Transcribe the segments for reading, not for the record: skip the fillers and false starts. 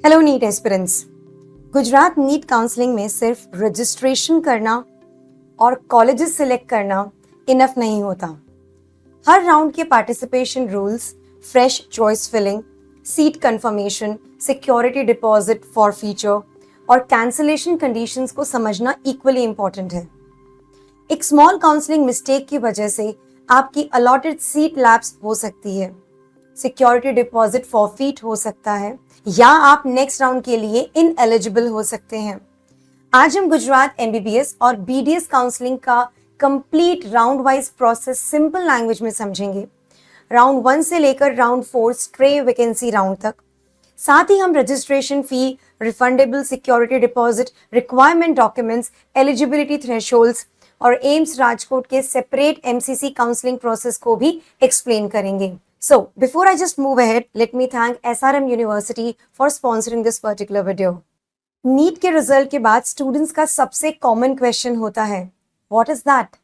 Hello NEET aspirants. Gujarat NEET counselling में सिर्फ registration करना और कॉलेजेस सिलेक्ट करना इनफ नहीं होता। हर राउंड के participation rules, fresh choice filling, seat confirmation, security deposit for future और कैंसिलेशन कंडीशंस को समझना इक्वली इंपॉर्टेंट है। एक स्मॉल काउंसलिंग मिस्टेक की वजह से आपकी अलॉटेड सीट लैप्स हो सकती है, सिक्योरिटी डिपॉजिट फॉरफीट हो सकता है या आप नेक्स्ट राउंड के लिए इनएलिजिबल हो सकते हैं। आज हम गुजरात एमबीबीएस और बीडीएस काउंसलिंग का complete round wise process simple language में समझेंगे, राउंड 1 से लेकर राउंड 4 स्ट्रे वैकेंसी राउंड तक। साथ ही हम registration fee, refundable security deposit, requirement documents, eligibility thresholds और एम्स राजकोट के सेपरेट एमसीसी काउंसलिंग प्रोसेस को भी एक्सप्लेन करेंगे। So, before I just move ahead, let me thank SRM University for sponsoring this particular video. NEET के result के बाद students का सबसे कॉमन क्वेश्चन होता है, What is that?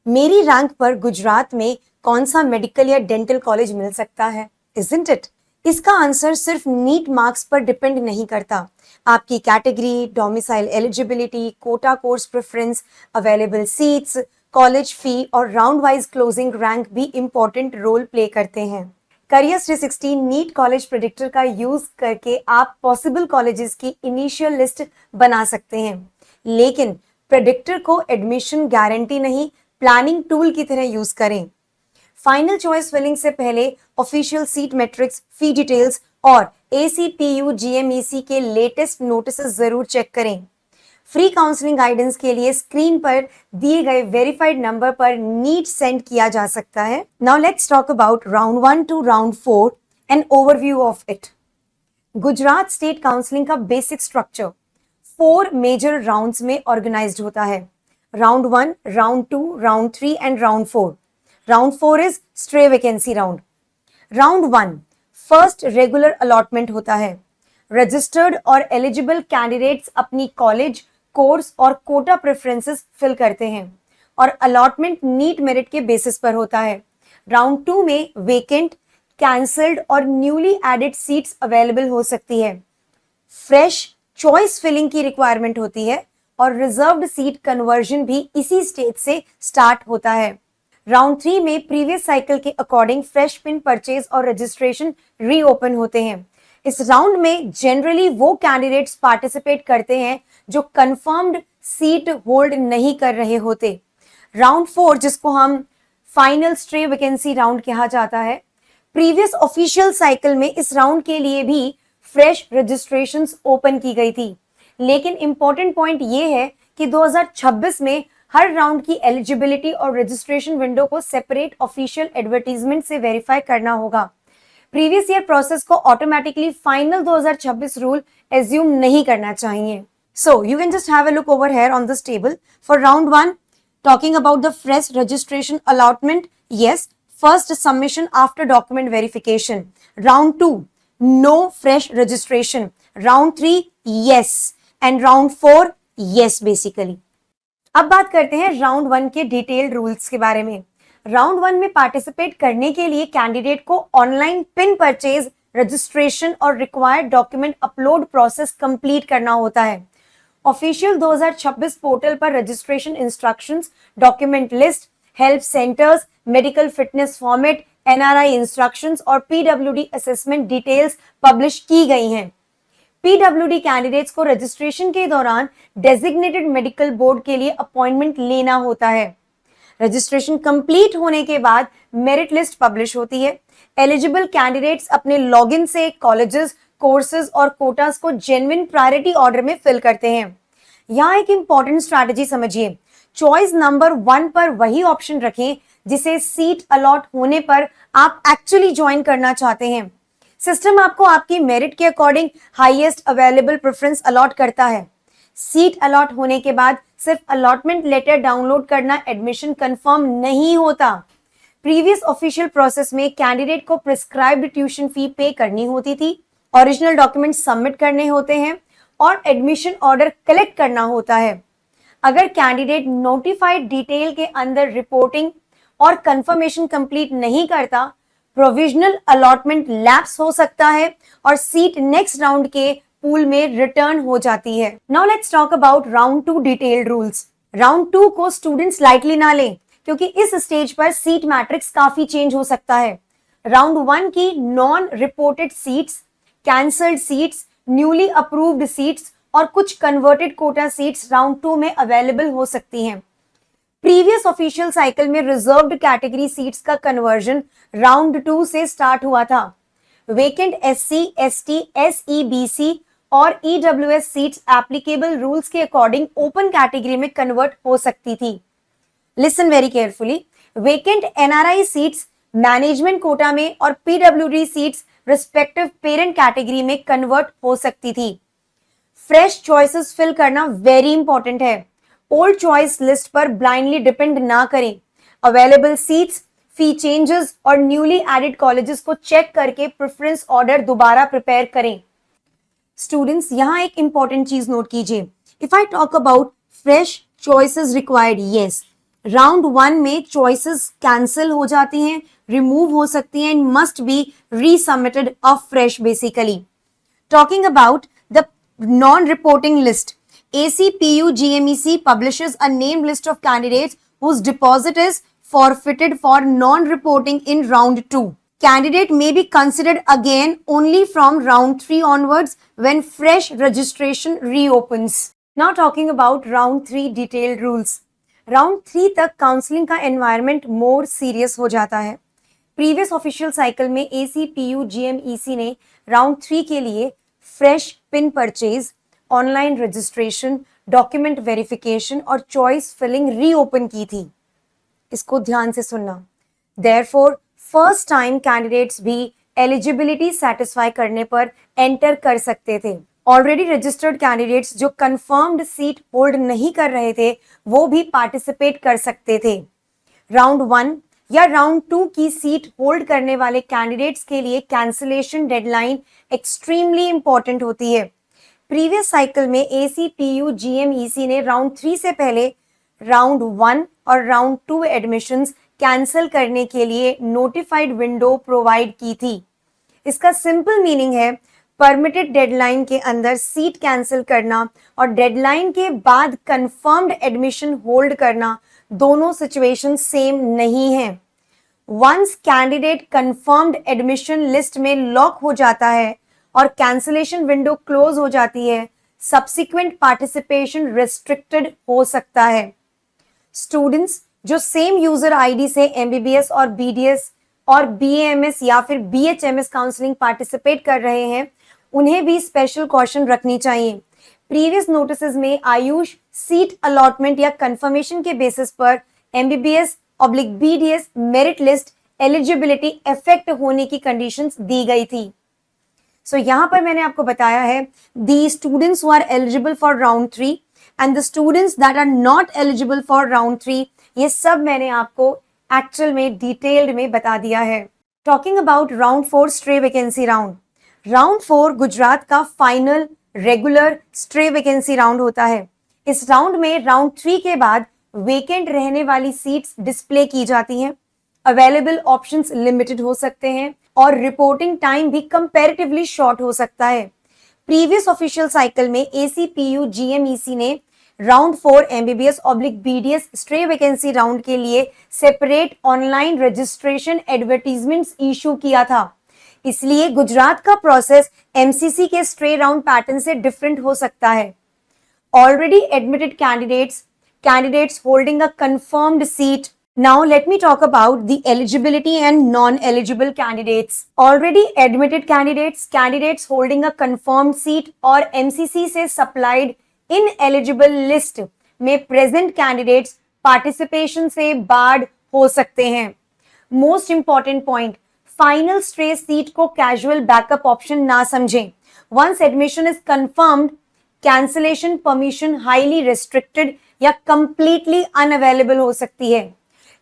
मेरी रैंक पर गुजरात में कौन सा मेडिकल या डेंटल कॉलेज मिल सकता है? Isn't it? इसका आंसर सिर्फ नीट मार्क्स पर डिपेंड नहीं करता। आपकी category, domicile eligibility, quota course preference, available seats, college fee और राउंड वाइज क्लोजिंग रैंक भी इंपॉर्टेंट रोल प्ले करते हैं। करियर्स 360 नीट कॉलेज प्रेडिक्टर का यूज करके आप पॉसिबल कॉलेजेस की इनिशियल लिस्ट बना सकते हैं, लेकिन प्रेडिक्टर को एडमिशन गारंटी नहीं, प्लानिंग टूल की तरह यूज करें। फाइनल चॉइस फिलिंग से पहले official seat matrix, fee details और ACPU GMEC के लेटेस्ट नोटिस जरूर चेक करें। फ्री काउंसलिंग गाइडेंस के लिए स्क्रीन पर दिए गए वेरीफाइड नंबर पर नीट सेंड किया जा सकता है। Now let's talk about round 1 to round 4 and overview of it. Gujarat state counselling का बेसिक स्ट्रक्चर 4 मेजर राउंड्स में ऑर्गेनाइज्ड होता है। Round 1, round 2, round 3 and round 4। Round 4 is stray vacancy round. Round 1 first regular allotment होता है। Registered और eligible candidates अपनी college, course और Kota preferences fill करते हैं और अलॉटमेंट नीट मेरिट के बेसिस पर होता है। राउंड 2 में वेकेंट, कैंसल्ड और न्यूली एडेड सीट्स अवेलेबल हो सकती है। फ्रेश चॉइस फिलिंग की रिक्वायरमेंट होती है और रिजर्व्ड सीट कन्वर्जन भी इसी स्टेज से स्टार्ट होता है। राउंड 3 में प्रीवियस साइकिल के अकॉर्डिंग फ्रेश पिन परचेज और रजिस्ट्रेशन रीओपन होते हैं। इस राउंड में जनरली वो कैंडिडेट्स पार्टिसिपेट करते हैं जो कंफर्म्ड सीट होल्ड नहीं कर रहे होते। राउंड 4, जिसको हम फाइनल स्ट्रे वैकेंसी राउंड कहा जाता है, प्रीवियस ऑफिशियल साइकिल में इस राउंड के लिए भी फ्रेश रजिस्ट्रेशंस ओपन की गई थी, लेकिन इंपॉर्टेंट पॉइंट ये है कि 2026 में हर राउंड की एलिजिबिलिटी और रजिस्ट्रेशन विंडो को सेपरेट ऑफिशियल एडवर्टीजमेंट से वेरीफाई करना होगा। प्रीवियस ईयर प्रोसेस को ऑटोमेटिकली फाइनल 2026 रूल एज्यूम नहीं करना चाहिए। So you can just have a look over here on this table. For round 1, talking about the fresh registration allotment, yes, first submission after document verification. Round 2, no fresh registration. Round 3, yes. And round 4, yes basically. अब बात करते हैं round 1 के detailed rules के बारे में। Round 1 में participate करने के लिए कैंडिडेट को ऑनलाइन पिन परचेज, रजिस्ट्रेशन और required document upload process complete करना होता है। ऑफिशियल 2026 पोर्टल पर registration instructions, document list, help centres, medical fitness format, NRI instructions और PWD असेसमेंट डिटेल्स पब्लिश की गई हैं। PWD कैंडिडेट्स को रजिस्ट्रेशन के दौरान डेजिग्नेटेड मेडिकल बोर्ड के लिए अपॉइंटमेंट लेना होता है। रजिस्ट्रेशन कंप्लीट होने के बाद मेरिट लिस्ट पब्लिश होती है। एलिजिबल कैंडिडेट्स अपने लॉगिन से कॉलेजेस, कोर्सेज और कोटास को जेन्युइन प्रायोरिटी ऑर्डर में फिल करते हैं। यहाँ एक इंपॉर्टेंट स्ट्रैटेजी समझिए, चॉइस नंबर 1 पर वही ऑप्शन रखें जिसे सीट अलॉट होने पर आप एक्चुअली ज्वाइन करना चाहते हैं। सिस्टम आपको आपकी मेरिट के according highest available preference allot करता है। सीट अलॉट होने के बाद सिर्फ अलॉटमेंट लेटर डाउनलोड करना एडमिशन कंफर्म नहीं होता। प्रीवियस ऑफिशियल प्रोसेस में कैंडिडेट को प्रिस्क्राइब्ड ट्यूशन फी पे करनी होती थी, ओरिजिनल डॉक्यूमेंट सबमिट करने होते हैं और एडमिशन ऑर्डर कलेक्ट करना होता है। अगर कैंडिडेट नोटिफाइड डिटेल के अंदर रिपोर्टिंग और कंफर्मेशन कंप्लीट नहीं करता, प्रोविजनल अलॉटमेंट लैप्स हो सकता है और सीट नेक्स्ट राउंड के पूल में रिटर्न हो जाती है। Now let's talk about round 2 detailed rules. Round 2 को स्टूडेंट्स लाइटली ना लें, क्योंकि इस स्टेज पर सीट मैट्रिक्स काफी चेंज हो सकता है। राउंड 1 की non reported seats, cancelled seats, newly approved seats और कुछ कन्वर्टेड कोटा सीट्स राउंड 2 में अवेलेबल हो सकती हैं। प्रीवियस ऑफिशियल साइकिल में रिजर्व्ड कैटेगरी सीट्स का कन्वर्जन राउंड 2 से स्टार्ट हुआ था। वेकेंट एससी, एसटी, एसईबीसी और ईडब्ल्यूएस सीट्स एप्लीकेबल रूल्स के अकॉर्डिंग ओपन कैटेगरी में कन्वर्ट हो सकती थी। Listen very carefully, vacant NRI seats management quota में और PWD seats respective parent category में कन्वर्ट हो सकती थी। फ्रेश चॉइसेस फिल करना वेरी इंपॉर्टेंट है। ओल्ड चॉइस लिस्ट पर ब्लाइंडली डिपेंड ना करें। अवेलेबल सीट्स, फी चेंजेस और न्यूली एडेड कॉलेजेस को चेक करके प्रेफरेंस ऑर्डर दोबारा प्रिपेयर करें। स्टूडेंट्स, यहां एक इंपॉर्टेंट चीज नोट कीजिए। If I talk about fresh choices required, yes, round 1 में चॉइसेस कैंसिल हो जाती हैं, रिमूव हो सकती हैं and must be resubmitted afresh basically. Talking about the non-reporting list, ACPU GMEC publishes a named list of candidates whose deposit is forfeited for non-reporting in round 2. Candidate may be considered again only from round 3 onwards when fresh registration reopens. Now talking about round 3 detailed rules. Round 3 तक counselling का environment more serious हो जाता है। Previous official cycle में ACPU GMEC ने round 3 के लिए fresh pin purchase, online registration, document verification और चॉइस फिलिंग रीओपन की थी। इसको ध्यान से सुनना। देयरफॉर फर्स्ट टाइम कैंडिडेट्स भी एलिजिबिलिटी सेटिस्फाई करने पर एंटर कर सकते थे। ऑलरेडी रजिस्टर्ड कैंडिडेट्स जो कंफर्म्ड सीट होल्ड नहीं कर रहे थे, वो भी पार्टिसिपेट कर सकते थे। राउंड 1 या राउंड 2 की सीट होल्ड करने वाले कैंडिडेट्स के लिए कैंसिलेशन डेडलाइन एक्सट्रीमली इंपॉर्टेंट होती है। प्रीवियस साइकिल में ACPU GMEC ने राउंड 3 से पहले राउंड 1 और राउंड 2 एडमिशंस कैंसिल करने के लिए नोटिफाइड विंडो प्रोवाइड की थी। इसका सिंपल मीनिंग है परमिटेड डेडलाइन के अंदर सीट कैंसिल करना और डेडलाइन के बाद कंफर्म्ड एडमिशन होल्ड करना, दोनों सिचुएशन सेम नहीं है। Once candidate confirmed admission list में लॉक हो जाता है और कैंसिलेशन विंडो क्लोज हो जाती है, सब्सिक्वेंट पार्टिसिपेशन रिस्ट्रिक्टेड हो सकता है। स्टूडेंट्स जो सेम यूजर आईडी से MBBS और BDS और BAMS या फिर BHMS काउंसलिंग पार्टिसिपेट कर रहे हैं, उन्हें भी स्पेशल कॉशन रखनी चाहिए। प्रीवियस नोटिसेस में आयुष सीट अलॉटमेंट या कंफर्मेशन के बेसिस पर MBBS/BDS merit list eligibility effect होने की कंडीशंस दी गई थी। सो यहाँ पर मैंने आपको बताया है the students who are eligible for round 3 and the students that are not eligible for round 3, ये सब मैंने आपको एक्चुअल में डिटेल्ड में बता दिया है। Talking about round 4 stray vacancy round. Round 4 Gujarat का final regular stray vacancy round होता है। इस राउंड में राउंड 3 के बाद वेकेंट रहने वाली सीट्स डिस्प्ले की जाती हैं। अवेलेबल ऑप्शंस लिमिटेड हो सकते हैं और रिपोर्टिंग टाइम भी कंपैरेटिवली शॉर्ट हो सकता है। प्रीवियस ऑफिशियल साइकिल में ACPU GMEC ने round 4 MBBS/BDS stray vacancy round के लिए separate online registration advertisements issue किया था। इसलिए गुजरात का प्रोसेस MCC के स्ट्रे राउंड पैटर्न से डिफरेंट हो सकता है। Already admitted candidates holding a confirmed seat. Now let me talk about the eligibility and non-eligible candidates. Already admitted candidates holding a confirmed seat और MCC से supplied ineligible list में present candidates participation से barred हो सकते हैं। Most important point, final stray seat को casual backup option ना समझें। Once admission is confirmed, cancellation permission highly restricted या completely unavailable हो सकती है।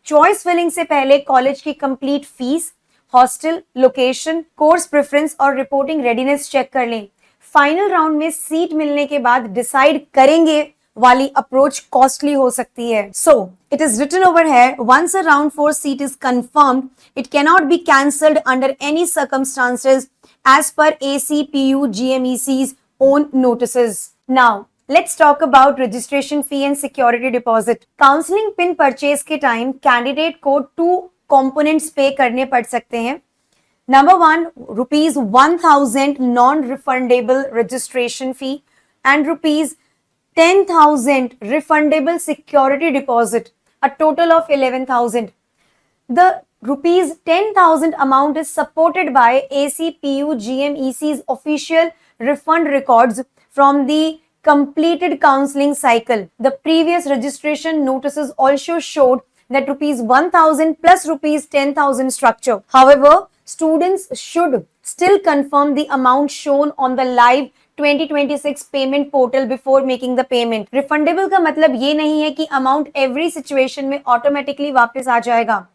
चॉइस फिलिंग से पहले कॉलेज की complete fees, hostel, location, course preference और रिपोर्टिंग रेडीनेस चेक कर लें। फाइनल राउंड में सीट मिलने के बाद डिसाइड करेंगे वाली अप्रोच कॉस्टली हो सकती है। So it is written over here, once a round 4 seat is confirmed, it cannot be cancelled under any circumstances as per ACPU GMEC's own notices. Now, let's talk about registration fee and security deposit. Counseling pin purchase के time candidate को 2 components pay करने पड़ सकते हैं. Number 1, rupees 1000 non-refundable registration fee and rupees 10,000 refundable security deposit, a total of 11,000. The rupees 10,000 amount is supported by ACPU GMEC's official refund records from the completed counseling cycle. The previous registration notices also showed that rupees 1,000 plus rupees 10,000 structure. However, students should still confirm the amount shown on the live 2026 payment portal before making the payment. Refundable का मतलब ये नहीं है कि amount every situation में automatically वापस आ जाएगा.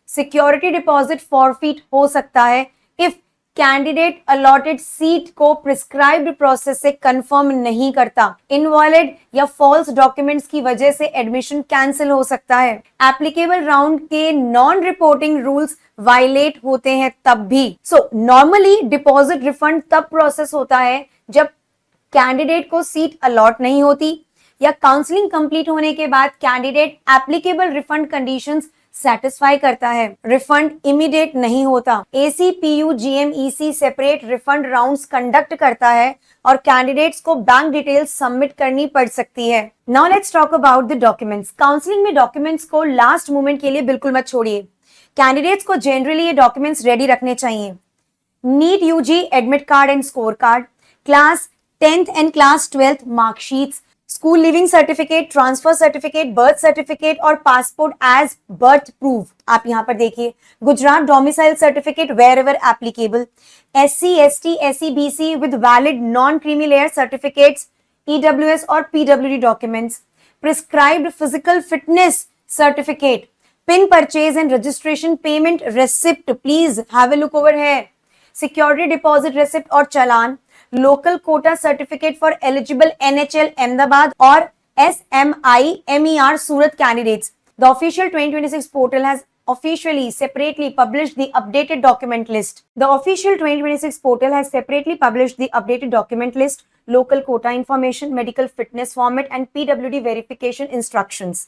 Security deposit forfeit हो सकता है if कैंडिडेट अलॉटेड सीट को प्रिस्क्राइब्ड प्रोसेस से कंफर्म नहीं करता, इनवैलिड या फॉल्स डॉक्यूमेंट्स की वजह से एडमिशन कैंसिल हो सकता है, एप्लीकेबल राउंड के नॉन रिपोर्टिंग रूल्स वायलेट होते हैं तब भी. सो नॉर्मली डिपॉजिट रिफंड तब प्रोसेस होता है जब कैंडिडेट को सीट अलॉट नहीं होती या काउंसलिंग कंप्लीट होने के बाद candidate applicable refund conditions satisfy करता है. रिफंड इमीडिएट नहीं होता. ACPU GMEC separate refund rounds conduct करता है और कैंडिडेट्स को बैंक डिटेल्स सबमिट करनी पड़ सकती है. Now let's talk about the documents. Counselling में डॉक्यूमेंट्स को लास्ट मोमेंट के लिए बिल्कुल मत छोड़िए. कैंडिडेट्स को जनरली ये डॉक्यूमेंट्स रेडी रखने चाहिए. NEET UG admit card and score card, class 10th and class 12th marksheets, school leaving certificate, transfer certificate, birth certificate और पासपोर्ट एज बर्थ प्रूफ. आप यहाँ पर देखिए, Gujarat domicile certificate wherever applicable, SC ST SC BC with valid non creamy layer certificates, EWS और PWD documents, prescribed physical fitness certificate, pin purchase and registration payment receipt, please have a look over here, security deposit receipt और challan, local quota certificate for eligible NHL Ahmedabad और SMI MER Surat candidates. The official 2026 portal has officially separately published the updated document list. The official 2026 portal has separately published the updated document list, local quota information, medical fitness format and PWD verification instructions.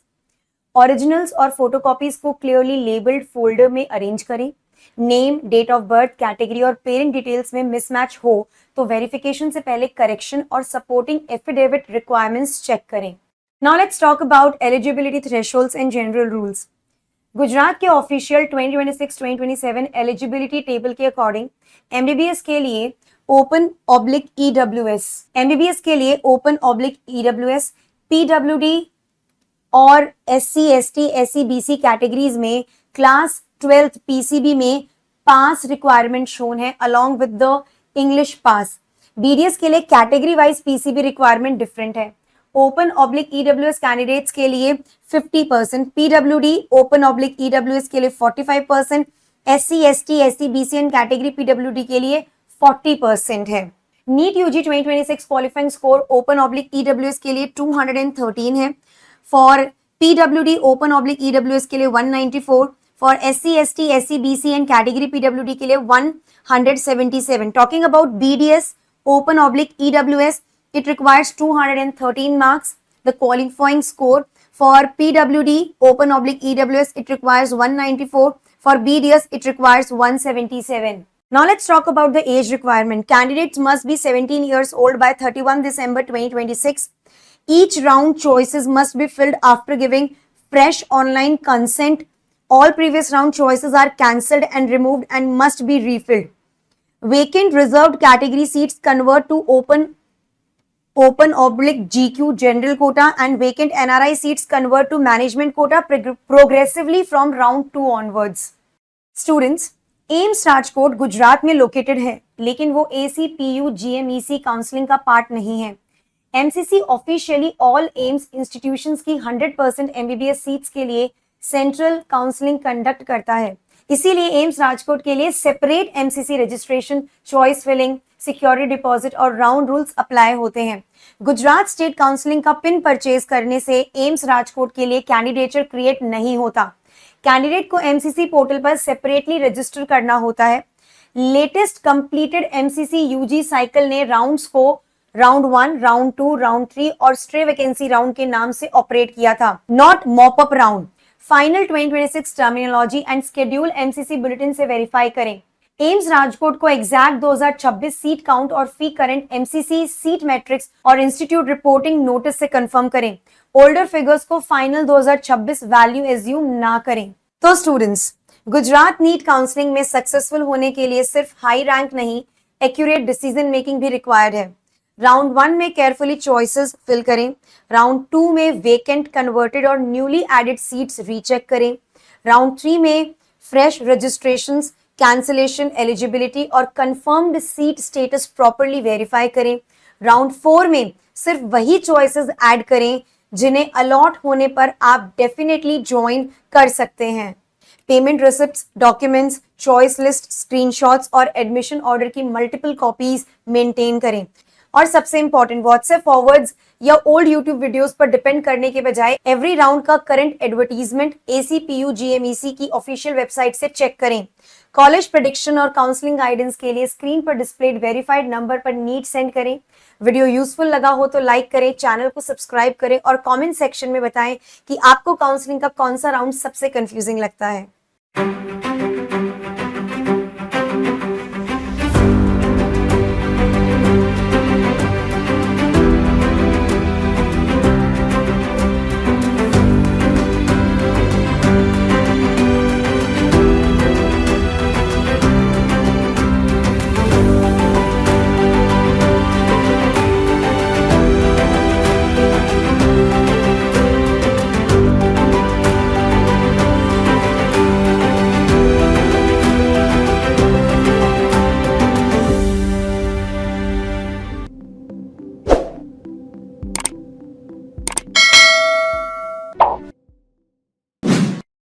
Originals और photocopies को clearly labeled folder में arrange करें. Name, date of birth, category और parent details में mismatch हो तो verification से पहले करेक्शन और सपोर्टिंग एफिडेविट रिक्वायरमेंट्स चेक करें. Now let's talk about eligibility thresholds and general rules. Gujarat के ऑफिशियल 2026-2027 एलिजिबिलिटी टेबल के अकॉर्डिंग MBBS के लिए ओपन ऑब्लिक EWS, MBBS के लिए ओपन ऑब्लिक EWS, PWD और SC ST SC BC categories में class 12th PCB में पास रिक्वायरमेंट शोन है along with the English pass. BDS के लिए category wise PCB requirement different है. ओपन ऑब्लिक EWS कैंडिडेट्स के लिए 50%, PWD ओपन ऑब्लिक EWS के लिए 45%, SC ST SC BC and category PWD के लिए 40% है. NEET UG 2026 qualifying score open oblique EWS के लिए 213 है. For PWD open oblique EWS के लिए 194, for SC ST SC BC and category PWD के लिए 177. Talking about BDS open oblique EWS, it requires 213 marks. The qualifying score for PWD open oblique EWS, it requires 194. For BDS, it requires 177. Now let's talk about the age requirement. Candidates must be 17 years old by 31 December 2026. Each round choices must be filled after giving fresh online consent. All previous round choices are cancelled and removed and must be refilled. Vacant reserved category seats convert to open oblique GQ general quota and vacant NRI seats convert to management quota progressively from round 2 onwards. Students, AIIMS Rajkot Gujarat में located है, लेकिन वो ACPU GMEC counselling का part नहीं है. MCC officially all AIIMS institutions की 100% MBBS seats के लिए सेंट्रल काउंसलिंग कंडक्ट करता है. इसीलिए एम्स राजकोट के लिए separate MCC registration, choice filling, security deposit और राउंड रूल्स अप्लाई होते हैं. गुजरात स्टेट काउंसलिंग का पिन परचेज करने से एम्स राजकोट के लिए कैंडिडेचर क्रिएट नहीं होता. कैंडिडेट को MCC पोर्टल पर सेपरेटली रजिस्टर करना होता है. Latest completed MCC UG cycle ने राउंड्स को राउंड 1, राउंड 2, राउंड 3 और स्ट्रे वैकेंसी राउंड के नाम से ऑपरेट किया था, not mop up round. Final 2026 terminology and schedule MCC bulletin से वेरीफाई करें। एम्स राजकोट को एग्जैक्ट 2026 सीट काउंट और फी करंट एमसीसी सीट मैट्रिक्स और इंस्टीट्यूट रिपोर्टिंग नोटिस से कंफर्म करें। ओल्डर फिगर्स को फाइनल 2026 वैल्यू एज्यूम ना करें। तो स्टूडेंट्स, गुजरात नीट काउंसलिंग में सक्सेसफुल होने के लिए सिर्फ हाई रैंक नहीं, एक्यूरेट डिसीजन मेकिंग भी रिक्वायर्ड है। राउंड 1 में केयरफुली चॉइसेस फिल करें। राउंड 2 में वेकेंट, कन्वर्टेड और न्यूली एडेड सीट्स रीचेक करें। राउंड 3 में फ्रेश रजिस्ट्रेशंस, कैंसिलेशन, एलिजिबिलिटी और confirmed seat status properly verify करें। राउंड 4 में सिर्फ वही चॉइसेस ऐड करें जिन्हें अलॉट होने पर आप डेफिनेटली ज्वाइन कर सकते हैं। Payment receipts, documents, choice list, screenshots और एडमिशन ऑर्डर की मल्टीपल कॉपीज मेंटेन करें। और सबसे इंपॉर्टेंट, व्हाट्सएप फॉरवर्ड्स या ओल्ड यूट्यूब वीडियोस पर डिपेंड करने के बजाय एवरी राउंड का करंट एडवर्टीजमेंट ACPU GMEC की ऑफिशियल वेबसाइट से चेक करें। कॉलेज प्रेडिक्शन और काउंसलिंग गाइडेंस के लिए स्क्रीन पर डिस्प्लेड वेरीफाइड नंबर पर नीट सेंड करें। वीडियो यूजफुल लगा हो तो लाइक करें, चैनल को सब्सक्राइब करें और कमेंट सेक्शन में बताएं कि आपको काउंसलिंग का कौन सा राउंड सबसे कंफ्यूजिंग लगता है।